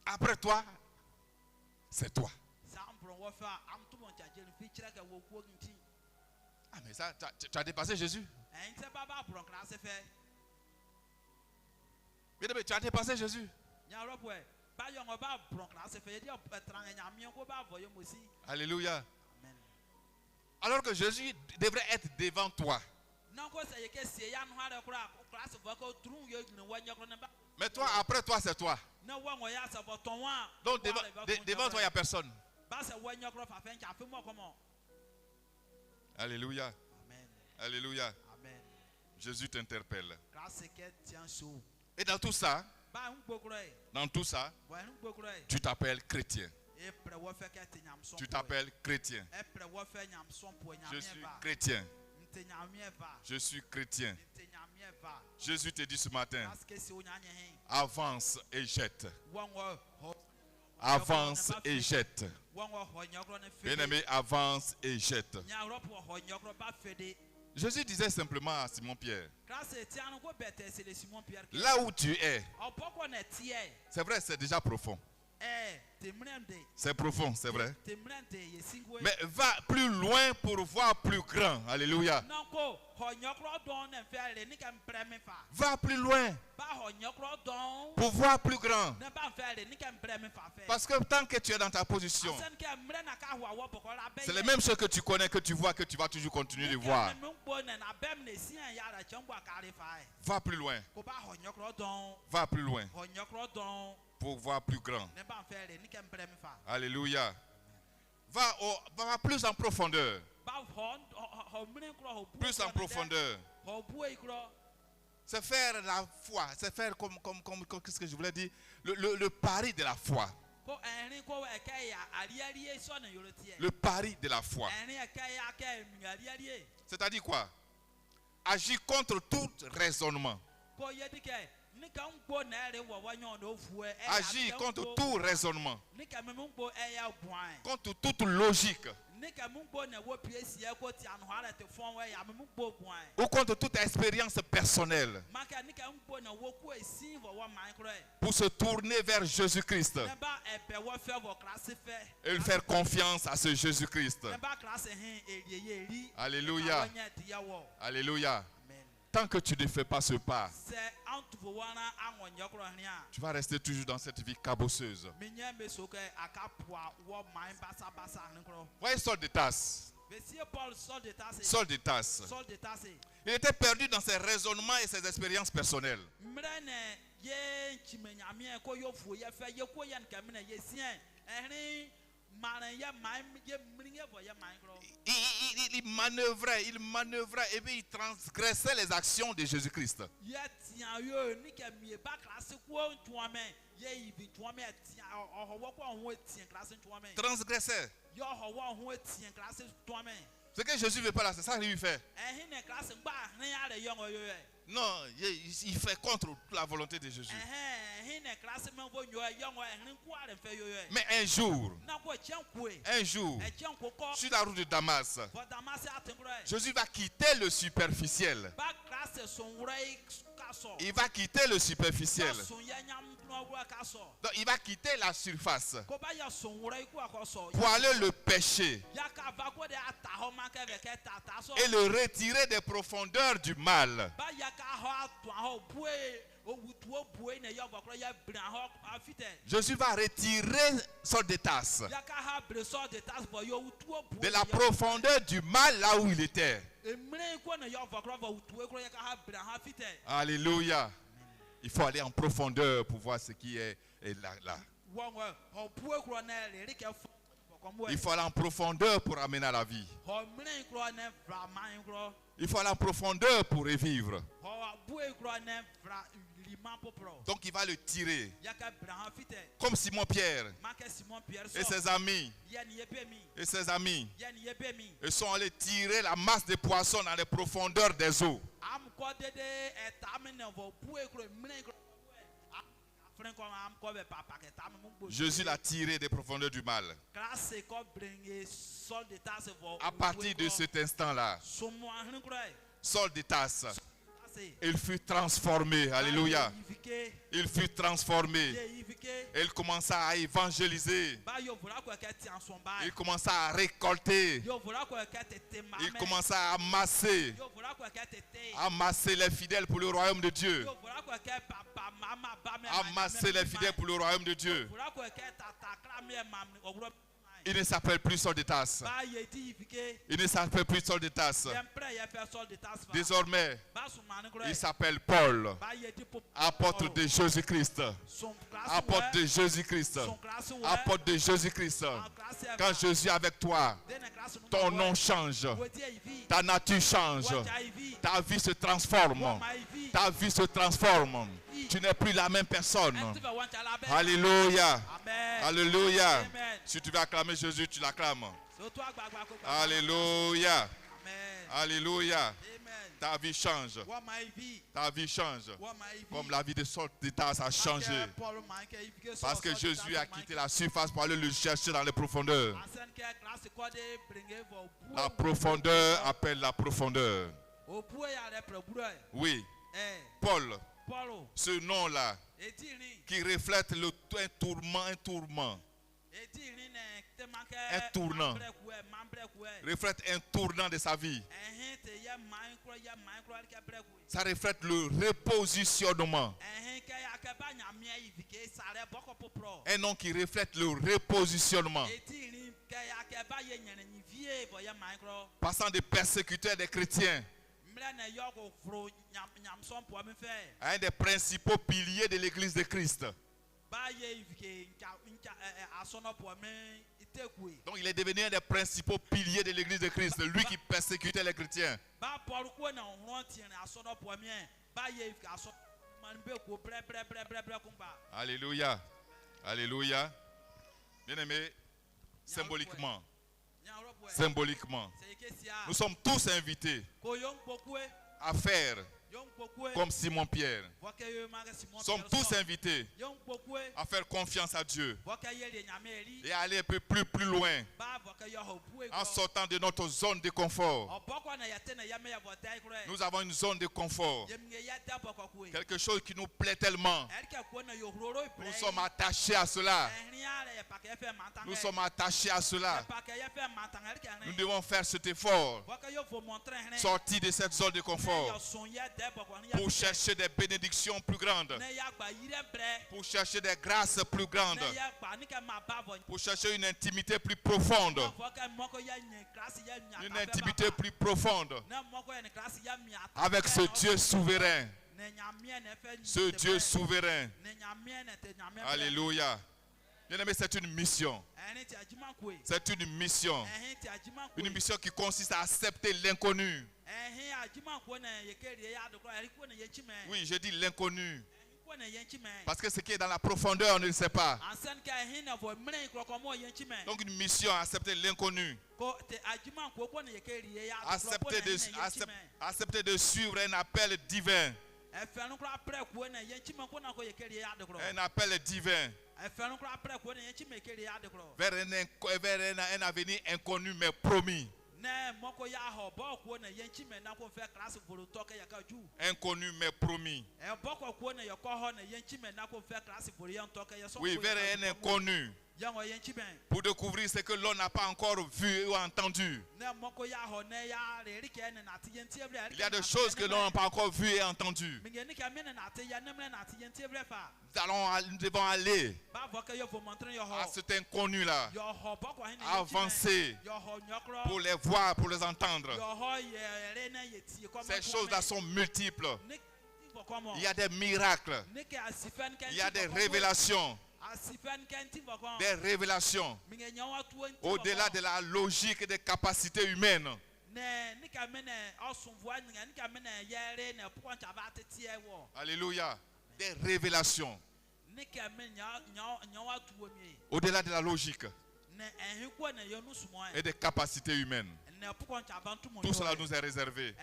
Après toi, c'est toi. Ah mais ça, tu as dépassé Jésus. Mais tu as dépassé Jésus. Alléluia. Alors que Jésus devrait être devant toi. Mais toi, après toi, c'est toi. Donc devant toi, il n'y a personne. Alléluia. Alléluia. Jésus t'interpelle. Et dans tout ça, tu t'appelles chrétien. Tu t'appelles chrétien. Je suis chrétien. Je suis chrétien. Jésus te dit ce matin, avance et jette. Avance et jette. Bien-aimé, avance et jette. Jésus disait simplement à Simon-Pierre, là où tu es, c'est vrai, c'est déjà profond. C'est profond, c'est vrai. Mais va plus loin pour voir plus grand. Alléluia. Va plus loin pour voir plus grand. Parce que tant que tu es dans ta position, c'est les mêmes choses que tu connais, que tu vois, que tu vas toujours continuer de voir. Va plus loin. Va plus loin pour voir plus grand. Alléluia. Va plus en profondeur. Plus en profondeur. C'est faire la foi. C'est faire comme qu'est-ce que je voulais dire? Le pari de la foi. Le pari de la foi. C'est-à-dire quoi? Agir contre tout raisonnement. Agir contre tout raisonnement. Contre toute logique. Ou contre toute expérience personnelle. Pour se tourner vers Jésus-Christ. Et faire confiance à ce Jésus-Christ. Alléluia. Alléluia. Tant que tu ne fais pas ce pas, tu vas rester toujours dans cette vie cabosseuse. Voyez Saul de Tarse. Saul de Tarse. Il était perdu dans ses raisonnements et ses expériences personnelles. Il manœuvrait et puis il transgressait les actions de Jésus-Christ. Transgressait. Ce que Jésus ne veut pas là, c'est ça qu'il lui fait. Non, il fait contre la volonté de Jésus. Mais un jour, sur la route de Damas, Jésus va quitter le superficiel. Il va quitter le superficiel. Donc il va quitter la surface pour aller le pêcher et le retirer des profondeurs du mal. Jésus va retirer Saul de Tarse de la profondeur du mal là où il était. Alléluia. Il faut aller en profondeur pour voir ce qui est là. Il faut aller en profondeur pour amener à la vie. Il faut aller en profondeur pour revivre. Donc il va le tirer. Comme Simon-Pierre et ses amis. Ils sont allés tirer la masse de poissons dans les profondeurs des eaux. Jésus l'a tiré des profondeurs du mal. À partir de cet instant-là, Saul de Tarse, il fut transformé. Alléluia. Il fut transformé. Il commença à évangéliser. Il commença à récolter. Il commença à amasser les fidèles pour le royaume de Dieu. Amasser les fidèles pour le royaume de Dieu. Il ne s'appelle plus Saul de Tarse. Il ne s'appelle plus Saul de Tarse. Désormais, il s'appelle Paul, apôtre de Jésus-Christ. Apôtre de Jésus-Christ. Apôtre de Jésus-Christ. Quand Jésus est avec toi, ton nom change. Ta nature change. Ta vie se transforme. Ta vie se transforme. Tu n'es plus la même personne. Alléluia. Alléluia. Si tu veux acclamer Jésus, tu l'acclames. Alléluia. Alléluia. Ta vie change. Ta vie change. Comme la vie de Saul de Tarse a changé. Parce que Jésus a quitté la surface pour aller le chercher dans les profondeurs. La profondeur appelle la profondeur. Oui. Paul. Ce nom-là qui reflète un tournant. Un tournant. Reflète un tournant de sa vie. Ça reflète le repositionnement. Un nom qui reflète le repositionnement. Passant des persécuteurs des chrétiens à un des principaux piliers de l'église de Christ. Donc il est devenu un des principaux piliers de l'église de Christ, lui qui persécutait les chrétiens. Alléluia. Alléluia. Bien-aimés, symboliquement, nous sommes tous invités à faire comme Simon-Pierre. Nous sommes tous invités à faire confiance à Dieu et à aller un peu plus loin en sortant de notre zone de confort. Nous avons une zone de confort, quelque chose qui nous plaît tellement. Nous sommes attachés à cela. Nous sommes attachés à cela. Nous devons faire cet effort, sortir de cette zone de confort pour chercher des bénédictions plus grandes, pour chercher des grâces plus grandes, pour chercher une intimité plus profonde, une intimité plus profonde avec ce Dieu souverain, ce Dieu souverain. Alléluia. Bien-aimé, c'est une mission. C'est une mission. Une mission qui consiste à accepter l'inconnu. Oui, je dis l'inconnu. Parce que ce qui est dans la profondeur, on ne le sait pas. Donc une mission à accepter l'inconnu. Accepter de suivre un appel divin. Un appel divin. Vers un avenir inconnu mais promis. Inconnu mais promis. Oui, vers un inconnu. Pour découvrir ce que l'on n'a pas encore vu ou entendu. Il y a des choses que l'on n'a pas encore vues et entendues. Nous devons aller à cet inconnu-là, avancer pour les voir, pour les entendre. Ces choses-là sont multiples. Il y a des miracles, il y a des révélations. Des révélations au-delà de la logique et des capacités humaines. Alléluia. Des révélations au-delà de la logique et des capacités humaines. Tout cela nous est réservé.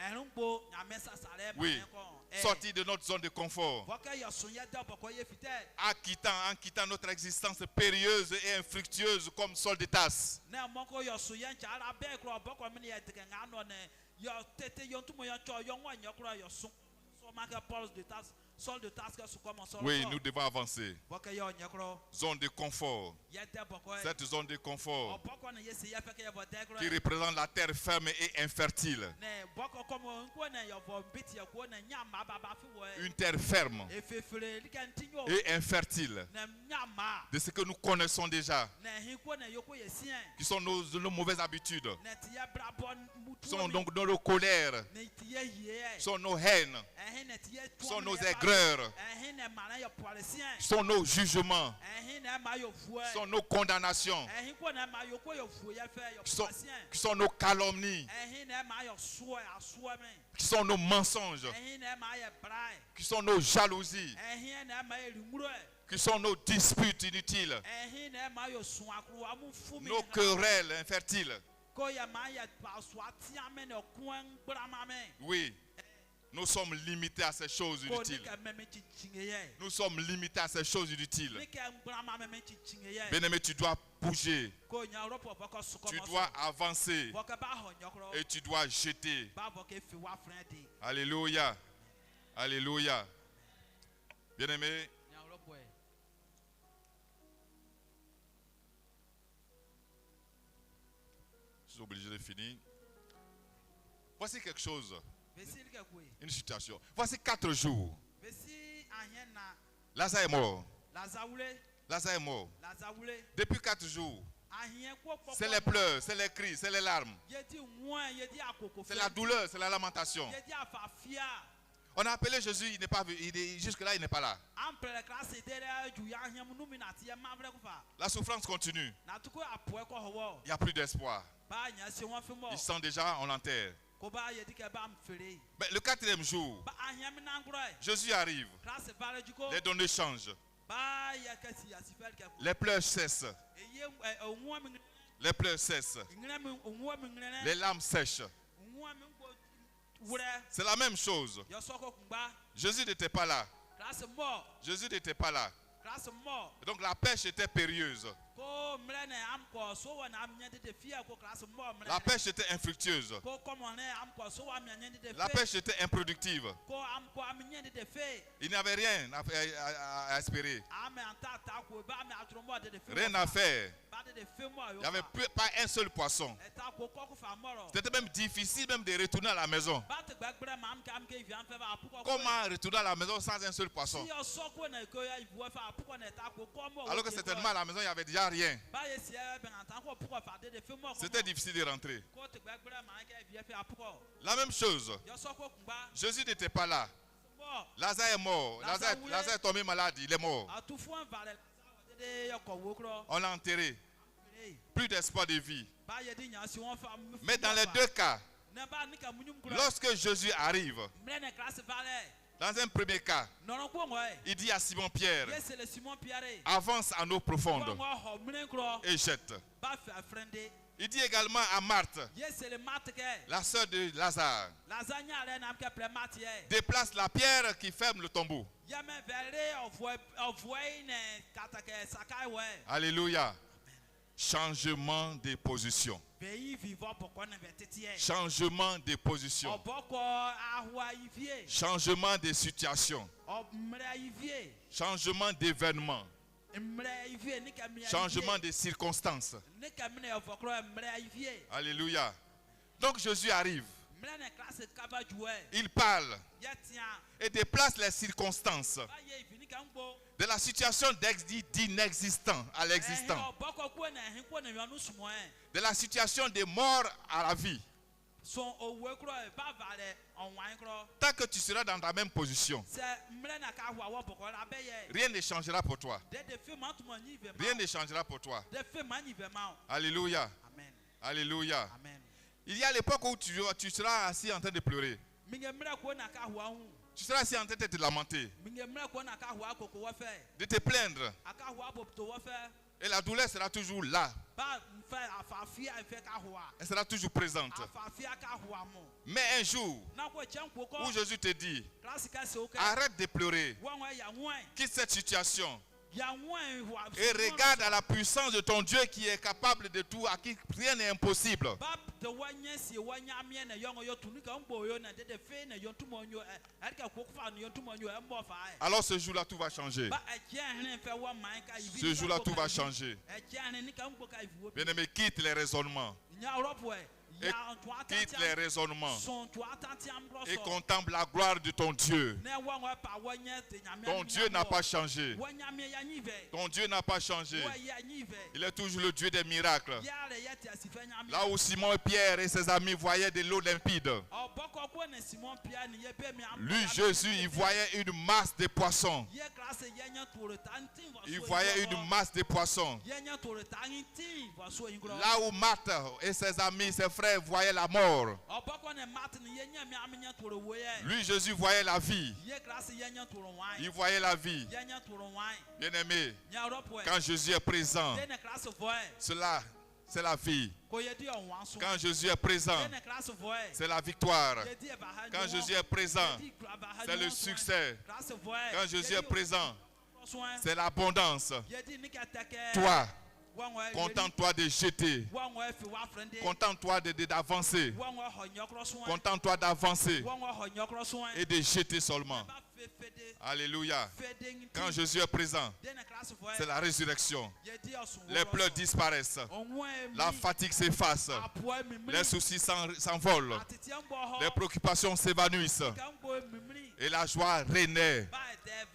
Oui. Sortir de notre zone de confort. En quittant notre existence périlleuse et infructueuse comme sol de tasse. Oui, nous devons avancer. Zone de confort. Cette zone de confort qui représente la terre ferme et infertile. Une terre ferme et infertile. De ce que nous connaissons déjà. Qui sont nos mauvaises habitudes. Qui sont donc nos colères. Qui sont nos haines. Qui sont nos aigreurs. Qui sont nos jugements. Qui sont nos condamnations. Qui sont nos calomnies. Qui sont nos mensonges. Qui sont nos jalousies. Qui sont nos disputes inutiles. Nos querelles infertiles. Oui. Nous sommes limités à ces choses inutiles. Nous sommes limités à ces choses inutiles. Bien-aimé, tu dois bouger. Tu dois avancer. Et tu dois jeter. Alléluia. Alléluia. Bien-aimé, je suis obligé de finir. Voici quelque chose. Une situation. Voici 4 jours. Lazare est mort. Lazare est mort. Depuis 4 jours. C'est les pleurs, c'est les cris, c'est les larmes. C'est la douleur, c'est la lamentation. On a appelé Jésus, il n'est pas venu. Jusque-là, il n'est pas là. La souffrance continue. Il n'y a plus d'espoir. Ils sont déjà en enterre. Mais le 4e jour, Jésus arrive. Les données changent. Les pleurs cessent. Les pleurs cessent. Les larmes sèchent. C'est la même chose. Jésus n'était pas là. Jésus n'était pas là. Donc la pêche était périlleuse. La pêche était infructueuse. La pêche était improductive. Il n'y avait rien à espérer. Rien à faire. Il n'y avait pas un seul poisson. C'était même difficile même de retourner à la maison. Comment retourner à la maison sans un seul poisson? Alors que certainement à la maison il n'y avait déjà rien. C'était difficile de rentrer. La même chose. Jésus n'était pas là. Lazare est mort. Lazare est tombé malade. Il est mort. On l'a enterré. Plus d'espoir de vie. Mais dans les deux cas, lorsque Jésus arrive, dans un premier cas, il dit à Simon-Pierre, avance à eau profonde et jette. Il dit également à Marthe, la sœur de Lazare, déplace la pierre qui ferme le tombeau. Alléluia. Changement de position. Changement de position. Changement de situation. Changement d'événement. Changement de circonstances. Alléluia. Donc Jésus arrive. Il parle et déplace les circonstances de la situation d'inexistant à l'existant, de la situation de mort à la vie. Tant que tu seras dans la même position, rien ne changera pour toi. Rien ne changera pour toi. Alléluia. Alléluia. Il y a l'époque où tu seras assis en train de pleurer. Tu seras assis en train de te lamenter, de te plaindre. Et la douleur sera toujours là. Elle sera toujours présente. Mais un jour où Jésus te dit, arrête de pleurer, quitte cette situation et regarde à la puissance de ton Dieu qui est capable de tout, à qui rien n'est impossible. Alors ce jour-là, tout va changer. Ce jour-là, tout va changer. Bien-aimé, quitte les raisonnements. Et quitte les raisonnements et contemple la gloire de ton Dieu. Ton Dieu n'a pas changé. Ton Dieu n'a pas changé. Il est toujours le Dieu des miracles. Là où Simon et Pierre et ses amis voyaient de l'eau limpide, lui, Jésus, il voyait une masse de poissons. Il voyait une masse de poissons. Là où Marthe et ses amis, ses frères voyaient la mort, lui, Jésus, voyait la vie. Il voyait la vie. Bien-aimé, quand Jésus est présent, cela, c'est la vie. Quand Jésus est présent, c'est la victoire. Quand Jésus est présent, c'est le succès. Quand Jésus est présent, c'est l'abondance. Toi, contente-toi de jeter. Contente-toi d'avancer. Contente-toi d'avancer et de jeter seulement. Alléluia. Quand Jésus est présent, c'est la résurrection. Les pleurs disparaissent. La fatigue s'efface. Les soucis s'envolent. Les préoccupations s'évanouissent. Et la joie renaît.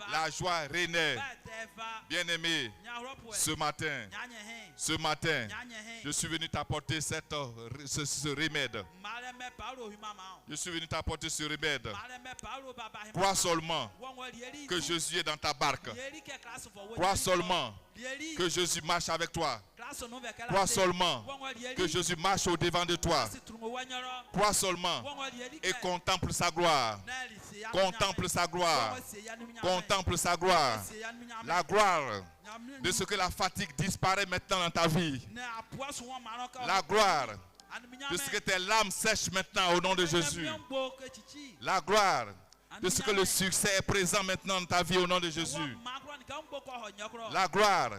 La joie renaît. Bien-aimé, ce matin, je suis venu t'apporter ce remède. Je suis venu t'apporter ce remède. Crois seulement que Jésus est dans ta barque. Crois seulement que Jésus marche avec toi. Crois seulement que Jésus marche au devant de toi. Crois seulement et contemple sa gloire. Contemple sa gloire. Contemple sa gloire. La gloire de ce que la fatigue disparaît maintenant dans ta vie. La gloire de ce que tes larmes sèchent maintenant au nom de Jésus. La gloire de ce que le succès est présent maintenant dans ta vie au nom de Jésus. La gloire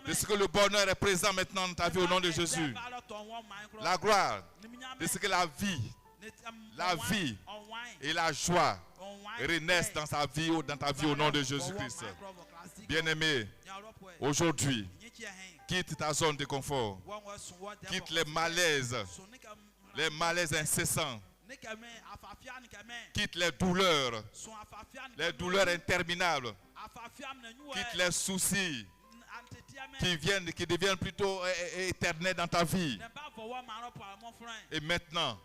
de ce que le bonheur est présent maintenant dans ta vie au nom de Jésus. La gloire de ce que la vie et la joie renaissent dans ta vie au nom de Jésus-Christ. Bien-aimé, aujourd'hui, quitte ta zone de confort. Quitte les malaises incessants. Quitte les douleurs interminables. Quitte les soucis qui deviennent plutôt éternels dans ta vie. Et maintenant,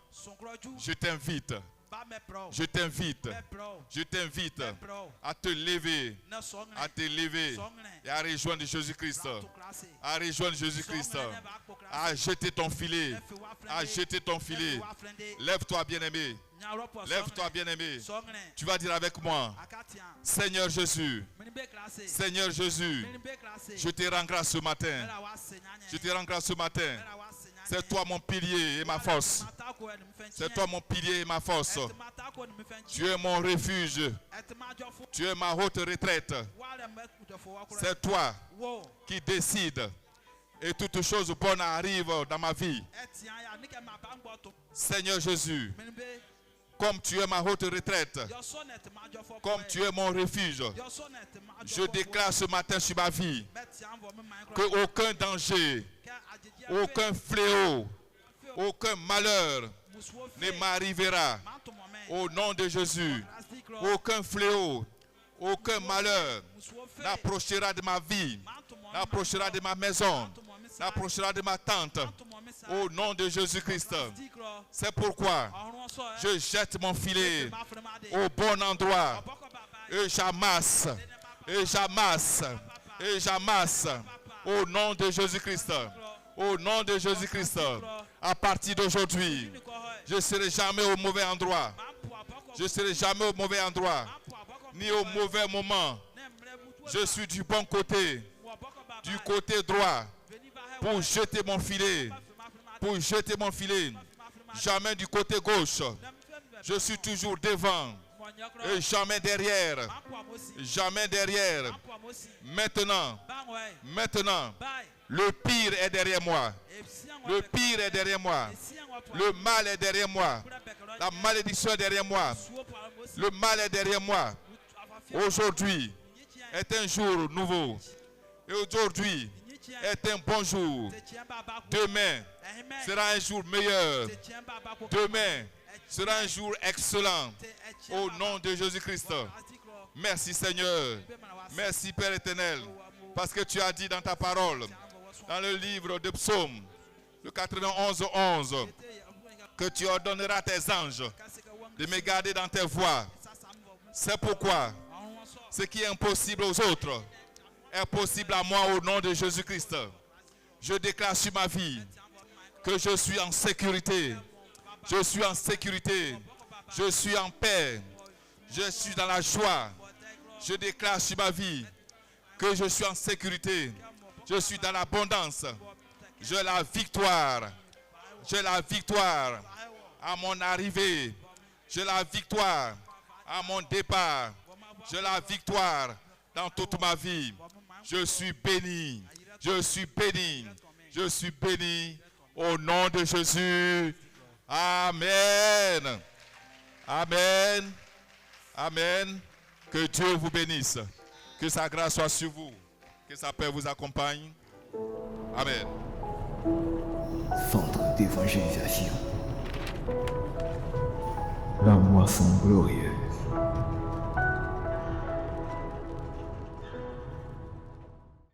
je t'invite à te lever et à rejoindre Jésus-Christ. À rejoindre Jésus-Christ. À jeter ton filet. Lève-toi, bien-aimé. Lève-toi, bien-aimé. Tu vas dire avec moi: Seigneur Jésus, Seigneur Jésus, je te rends grâce ce matin. Je te rends grâce ce matin. C'est toi mon pilier et ma force. C'est toi mon pilier et ma force. Tu es mon refuge. Tu es ma haute retraite. C'est toi qui décides. Et toutes choses bonnes arrivent dans ma vie. Seigneur Jésus, comme tu es ma haute retraite, comme tu es mon refuge, je déclare ce matin sur ma vie que aucun danger, aucun fléau, aucun malheur ne m'arrivera au nom de Jésus. Aucun fléau, aucun malheur n'approchera de ma vie, n'approchera de ma maison, n'approchera de ma tente au nom de Jésus-Christ. C'est pourquoi je jette mon filet au bon endroit et j'amasse au nom de Jésus-Christ. Au nom de Jésus-Christ, à partir d'aujourd'hui, je ne serai jamais au mauvais endroit. Je ne serai jamais au mauvais endroit, ni au mauvais moment. Je suis du bon côté, du côté droit, pour jeter mon filet. Pour jeter mon filet. Jamais du côté gauche. Je suis toujours devant et jamais derrière. Jamais derrière. Maintenant, le pire est derrière moi. Le pire est derrière moi. Le mal est derrière moi. La malédiction est derrière moi. Le mal est derrière moi. Aujourd'hui est un jour nouveau. Et aujourd'hui est un bon jour. Demain sera un jour meilleur. Demain sera un jour excellent. Au nom de Jésus-Christ. Merci Seigneur. Merci Père éternel. Parce que tu as dit dans ta parole, dans le livre de Psaume, le 91:11, que tu ordonneras à tes anges de me garder dans tes voies. C'est pourquoi ce qui est impossible aux autres est possible à moi au nom de Jésus-Christ. Je déclare sur ma vie que je suis en sécurité. Je suis en sécurité. Je suis en paix. Je suis dans la joie. Je déclare sur ma vie que je suis en sécurité. Je suis dans l'abondance. J'ai la victoire. J'ai la victoire à mon arrivée. J'ai la victoire à mon départ. J'ai la victoire dans toute ma vie. Je suis béni. Je suis béni. Je suis béni au nom de Jésus. Amen. Amen. Amen. Que Dieu vous bénisse. Que sa grâce soit sur vous. Que sa paix vous accompagne. Amen. Centre d'évangélisation. La moisson glorieuse.